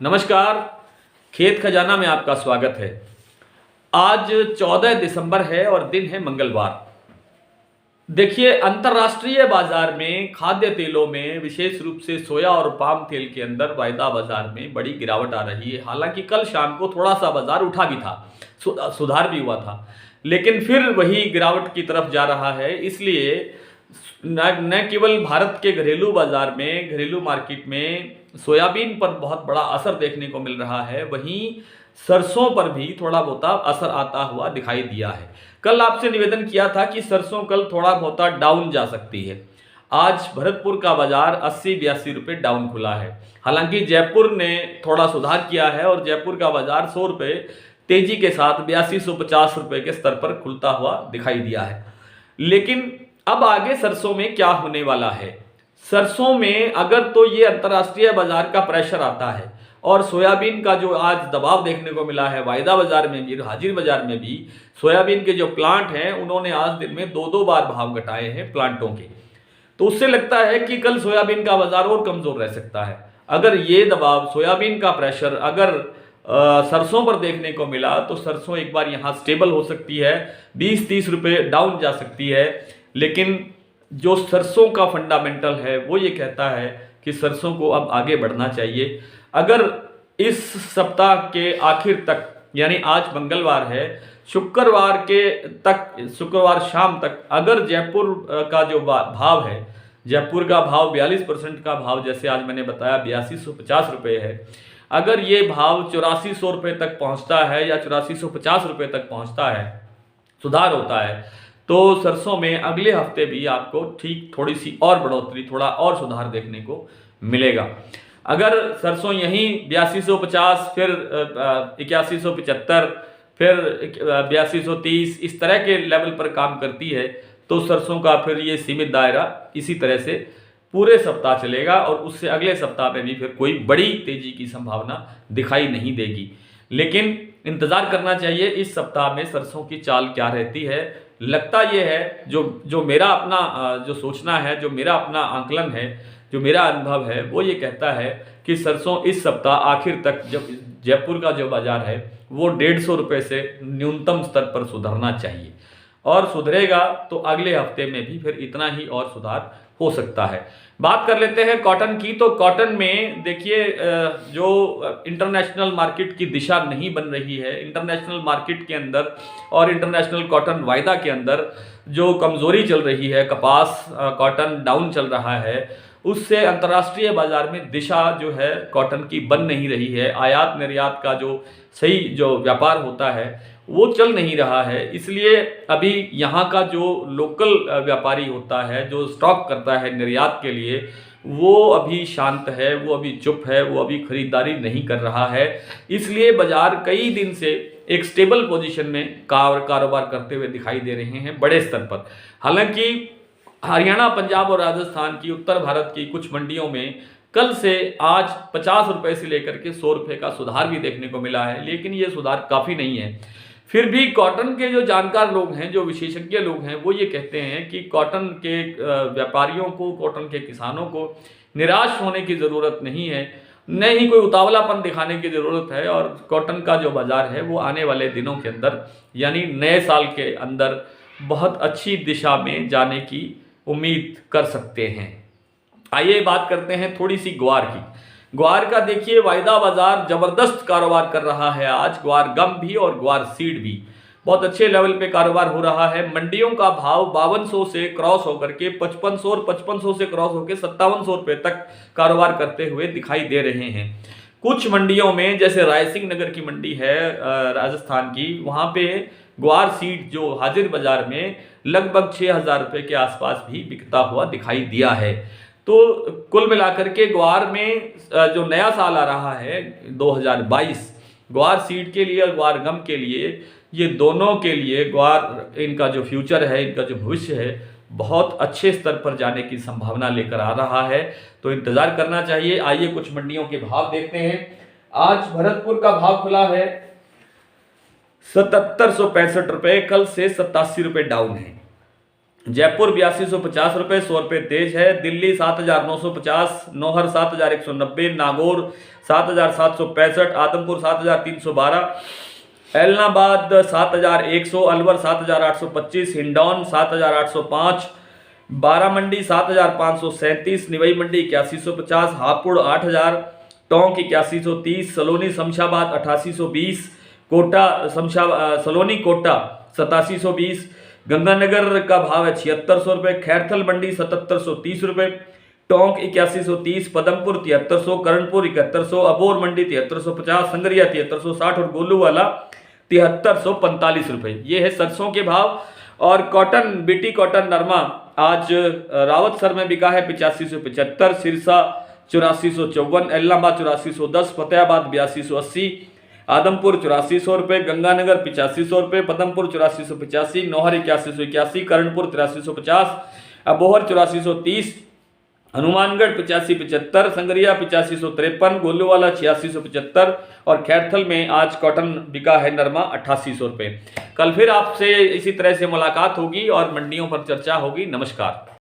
नमस्कार। खेत खजाना में आपका स्वागत है। आज 14 दिसंबर है और दिन है मंगलवार। देखिए, अंतर्राष्ट्रीय बाजार में खाद्य तेलों में विशेष रूप से सोया और पाम तेल के अंदर वायदा बाजार में बड़ी गिरावट आ रही है। हालांकि कल शाम को थोड़ा सा बाजार उठा भी था, सुधार भी हुआ था, लेकिन फिर वही गिरावट की तरफ जा रहा है। इसलिए न केवल भारत के घरेलू बाजार में, घरेलू मार्केट में सोयाबीन पर बहुत बड़ा असर देखने को मिल रहा है, वहीं सरसों पर भी थोड़ा बहुत असर आता हुआ दिखाई दिया है। कल आपसे निवेदन किया था कि सरसों कल थोड़ा बहुत डाउन जा सकती है। आज भरतपुर का बाजार 80-82 रुपये डाउन खुला है। हालांकि जयपुर ने थोड़ा सुधार किया है और जयपुर का बाजार 100 रुपये तेजी के साथ 8250 रुपये के स्तर पर खुलता हुआ दिखाई दिया है। लेकिन अब आगे सरसों में क्या होने वाला है? सरसों में अगर तो ये अंतर्राष्ट्रीय बाजार का प्रेशर आता है और सोयाबीन का जो आज दबाव देखने को मिला है वायदा बाजार में भी, हाजिर बाजार में भी, सोयाबीन के जो प्लांट हैं उन्होंने आज दिन में 2-2 बार भाव घटाए हैं प्लांटों के। तो उससे लगता है कि कल सोयाबीन का बाजार और कमजोर रह सकता है। अगर ये दबाव, सोयाबीन का प्रेशर अगर सरसों पर देखने को मिला तो सरसों एक बार यहाँ स्टेबल हो सकती है, 20-30 रुपये डाउन जा सकती है। लेकिन जो सरसों का फंडामेंटल है वो ये कहता है कि सरसों को अब आगे बढ़ना चाहिए। अगर इस सप्ताह के आखिर तक, यानी आज मंगलवार है, शुक्रवार शाम तक अगर जयपुर का जो भाव है, जयपुर का भाव 42% का भाव, जैसे आज मैंने बताया 8250 रुपये है, अगर ये भाव 8400 रुपये तक पहुंचता है या 8450 रुपये तक पहुंचता है, सुधार होता है, तो सरसों में अगले हफ्ते भी आपको ठीक थोड़ी सी और बढ़ोतरी, थोड़ा और सुधार देखने को मिलेगा। अगर सरसों यहीं 8250, फिर 8175, फिर 8230 इस तरह के लेवल पर काम करती है तो सरसों का फिर ये सीमित दायरा इसी तरह से पूरे सप्ताह चलेगा और उससे अगले सप्ताह में भी फिर कोई बड़ी तेजी की संभावना दिखाई नहीं देगी। लेकिन इंतजार करना चाहिए इस सप्ताह में सरसों की चाल क्या रहती है। लगता यह है, जो मेरा अपना जो सोचना है, जो मेरा अपना आंकलन है, जो मेरा अनुभव है, वो ये कहता है कि सरसों इस सप्ताह आखिर तक जब जयपुर का जो बाजार है वो 150 रुपये से न्यूनतम स्तर पर सुधरना चाहिए, और सुधरेगा तो अगले हफ्ते में भी फिर इतना ही और सुधार हो सकता है। बात कर लेते हैं कॉटन की। तो कॉटन में देखिए, जो इंटरनेशनल मार्केट की दिशा नहीं बन रही है, इंटरनेशनल मार्केट के अंदर और इंटरनेशनल कॉटन वायदा के अंदर जो कमजोरी चल रही है, कपास कॉटन डाउन चल रहा है, उससे अंतर्राष्ट्रीय बाजार में दिशा जो है कॉटन की बन नहीं रही है। आयात निर्यात का जो सही जो व्यापार होता है वो चल नहीं रहा है। इसलिए अभी यहाँ का जो लोकल व्यापारी होता है, जो स्टॉक करता है निर्यात के लिए, वो अभी शांत है, वो अभी चुप है, वो अभी खरीदारी नहीं कर रहा है। इसलिए बाजार कई दिन से एक स्टेबल पोजीशन में कारोबार करते हुए दिखाई दे रहे हैं बड़े स्तर पर। हालांकि हरियाणा, पंजाब और राजस्थान की, उत्तर भारत की कुछ मंडियों में कल से आज 50 रुपये से लेकर के 100 रुपये का सुधार भी देखने को मिला है, लेकिन ये सुधार काफ़ी नहीं है। फिर भी कॉटन के जो जानकार लोग हैं, जो विशेषज्ञ लोग हैं, वो ये कहते हैं कि कॉटन के व्यापारियों को, कॉटन के किसानों को निराश होने की ज़रूरत नहीं है, न ही कोई उतावलापन दिखाने की ज़रूरत है। और कॉटन का जो बाज़ार है वो आने वाले दिनों के अंदर, यानी नए साल के अंदर, बहुत अच्छी दिशा में जाने की उम्मीद कर सकते हैं। आइए बात करते हैं थोड़ी सी ग्वार की। ग्वार का देखिए, वायदा बाजार जबरदस्त कारोबार कर रहा है। आज ग्वार गम भी और ग्वार सीड भी बहुत अच्छे लेवल पे कारोबार हो रहा है। मंडियों का भाव 5200 से क्रॉस होकर के 5500 और 5500 से क्रॉस होकर 5700 रुपये तक कारोबार करते हुए दिखाई दे रहे हैं। कुछ मंडियों में, जैसे रायसिंह नगर की मंडी है राजस्थान की, वहाँ पे ग्वार सीड जो हाजिर बाजार में लगभग 6000 रुपये के आसपास भी बिकता हुआ दिखाई दिया है। तो कुल मिलाकर के ग्वार में जो नया साल आ रहा है 2022, ग्वार सीड के लिए और ग्वार गम के लिए, ये दोनों के लिए ग्वार, इनका जो फ्यूचर है, इनका जो भविष्य है, बहुत अच्छे स्तर पर जाने की संभावना लेकर आ रहा है। तो इंतजार करना चाहिए। आइए कुछ मंडियों के भाव देखते हैं। आज भरतपुर का भाव खुला है 7765 रुपये, कल से 87 रुपये डाउन है। जयपुर 8250 रुपये, 100 रुपये तेज है। दिल्ली 7950, नौहर 7190, नागौर 7765, आदमपुर 7312, एलनाबाद 7100, अलवर 7825, हिंडौन 7805, बारामंडी 7537, निवई मंडी 8150, हापुड़ 8000, टोंक 8130, सलोनी शमशाबाद 8820, कोटा सलोनी कोटा 8720, गंगानगर का भाव है 7600 रुपये, खैरथल मंडी 7730 रुपये, टोंक 8130, पदमपुर 7300, करणपुर 7100, अबोर मंडी 7350, संगरिया 7360 और गोलूवाला 7345 रुपये। ये है सरसों के भाव। और कॉटन, बीटी कॉटन नरमा आज रावतसर में बिका है 8575, सिरसा 8454, एलनाबाद 8410, फतेहाबाद 8280, आदमपुर 8400 रुपये, गंगानगर 8500 रुपये, पदमपुर 8485, नौहर 8181, करणपुर 8350, अबोहर 8430, हनुमानगढ़ 8575, संगरिया 8553, गोलूवाला 8675 और खैरथल में आज कॉटन बिका है नरमा 8800 रुपये। कल फिर आपसे इसी तरह से मुलाकात होगी और मंडियों पर चर्चा होगी। नमस्कार।